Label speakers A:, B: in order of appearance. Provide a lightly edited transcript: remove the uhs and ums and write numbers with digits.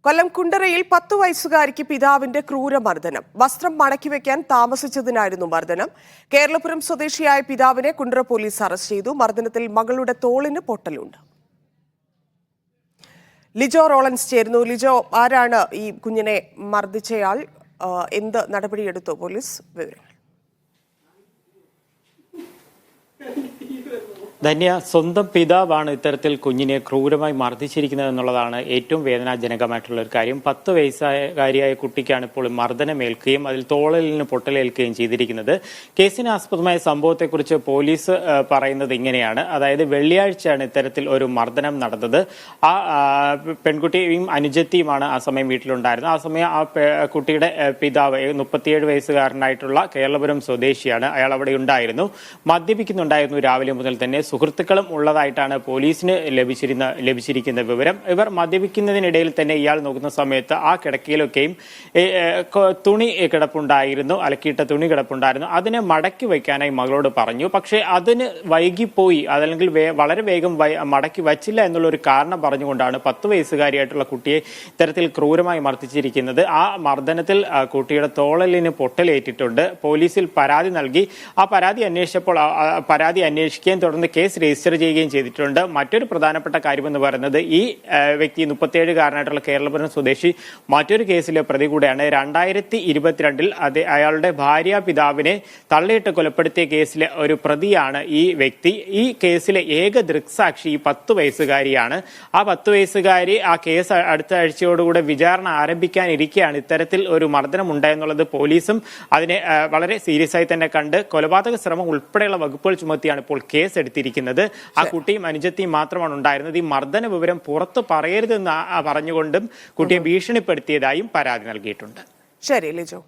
A: കൊല്ലം കുണ്ടറയിൽ 10 വയസ്സുകാരിക്ക് പിതാവിന്റെ ക്രൂരമർദ്ദനം. വസ്ത്രം മടക്കിവെക്കാൻ താമസിച്ചതിനായിരുന്നു മർദ്ദനം. കേരളപുരം സ്വദേശിയായ പിതാവിനെ കുണ്ടറ പോലീസ് അറസ്റ്റ് ചെയ്തു. മർദ്ദനത്തിൽ മകളുടെ തോളിന് പൊട്ടലുണ്ട്. ലിജോ റോളൻസ് ചേരുന്നു. ലിജോ, ആരാണ് ഈ കുഞ്ഞിനെ മർദ്ദിച്ചയാൾ? എന്ത് നടപടിയെടുത്തു പോലീസ്? വിവരങ്ങൾ.
B: ധന്യ, സ്വന്തം പിതാവാണ് ഇത്തരത്തിൽ കുഞ്ഞിനെ ക്രൂരമായി മർദ്ദിച്ചിരിക്കുന്നത് എന്നുള്ളതാണ് ഏറ്റവും വേദനാജനകമായിട്ടുള്ള ഒരു കാര്യം. 10 വയസ്സുകാരിയായ കുട്ടിക്കാണ് ഇപ്പോൾ മർദ്ദനമേൽക്കുകയും അതിൽ തോളലിന് പൊട്ടലേൽക്കുകയും ചെയ്തിരിക്കുന്നത്. കേസിന് ആസ്പദമായ സംഭവത്തെക്കുറിച്ച് പോലീസ് പറയുന്നത് ഇങ്ങനെയാണ്. അതായത് വെള്ളിയാഴ്ചയാണ് ഇത്തരത്തിൽ ഒരു മർദ്ദനം നടന്നത്. ആ പെൺകുട്ടിയും അനുജത്തിയുമാണ് ആ സമയം വീട്ടിലുണ്ടായിരുന്നത്. ആ സമയം ആ കുട്ടിയുടെ പിതാവ് 37 വയസ്സുകാരനായിട്ടുള്ള കേരളപുരം സ്വദേശിയാണ്. അയാൾ അവിടെ ഉണ്ടായിരുന്നു, മദ്യപിക്കുന്നുണ്ടായിരുന്നു. രാവിലെ മുതൽ തന്നെ സുഹൃത്തുക്കളും ഉള്ളതായിട്ടാണ് പോലീസിന് ലഭിച്ചിരിക്കുന്ന വിവരം. ഇവർ മദ്യപിക്കുന്നതിനിടയിൽ തന്നെ ഇയാൾ നോക്കുന്ന സമയത്ത് ആ കിടക്കയിലൊക്കെയും തുണി കിടപ്പുണ്ടായിരുന്നു, അലക്കിയിട്ട തുണി കിടപ്പുണ്ടായിരുന്നു. അതിനെ മടക്കി വയ്ക്കാനായി മകളോട് പറഞ്ഞു. പക്ഷേ അതിന് വൈകിപ്പോയി, അതല്ലെങ്കിൽ വളരെ വേഗം മടക്കി വച്ചില്ല എന്നുള്ളൊരു കാരണം പറഞ്ഞുകൊണ്ടാണ് 10 വയസ്സുകാരിയായിട്ടുള്ള കുട്ടിയെ ഇത്തരത്തിൽ ക്രൂരമായി മർദ്ദിച്ചിരിക്കുന്നത്. ആ മർദ്ദനത്തിൽ കുട്ടിയുടെ തോളലിന് പൊട്ടലേറ്റിട്ടുണ്ട്. പോലീസിൽ പരാതി നൽകി. ആ പരാതി അന്വേഷിക്കുകയും തുടർന്ന് കേസ് രജിസ്റ്റർ ചെയ്യുകയും ചെയ്തിട്ടുണ്ട്. മറ്റൊരു പ്രധാനപ്പെട്ട കാര്യമെന്ന് പറയുന്നത് ഈ വ്യക്തി 37-കാരനായിട്ടുള്ള കേരളപുരം സ്വദേശി മറ്റൊരു കേസിലെ പ്രതി കൂടെയാണ്. 2022-ൽ അയാളുടെ ഭാര്യ പിതാവിനെ തള്ളിയിട്ട് കൊലപ്പെടുത്തിയ കേസിലെ ഒരു പ്രതിയാണ് ഈ വ്യക്തി. ഈ കേസിലെ ഏക ദൃക്സാക്ഷി ഈ 10 വയസ്സുകാരിയാണ്. ആ 10 വയസ്സുകാരി ആ കേസ് അടുത്ത ആഴ്ചയോടുകൂടെ വിചാരണ ആരംഭിക്കാനിരിക്കെയാണ് ഇത്തരത്തിൽ ഒരു മർദ്ദനം ഉണ്ടായെന്നുള്ളത് പോലീസും അതിനെ വളരെ സീരിയസ് ആയി തന്നെ കണ്ട് കൊലപാതക ശ്രമം ഉൾപ്പെടെയുള്ള വകുപ്പുകൾ ചുമത്തിയാണ് ഇപ്പോൾ കേസ് എടുത്തിരിക്കുന്നത്. ആ കുട്ടിയും അനുജത്തിയും മാത്രമാണ് ഉണ്ടായിരുന്നത്. ഈ മർദ്ദന വിവരം പുറത്ത് പറയരുതെന്ന് പറഞ്ഞുകൊണ്ടും കുട്ടിയെ ഭീഷണിപ്പെടുത്തിയതായും പരാതി നൽകിയിട്ടുണ്ട്.
A: ശരി ലിജോ.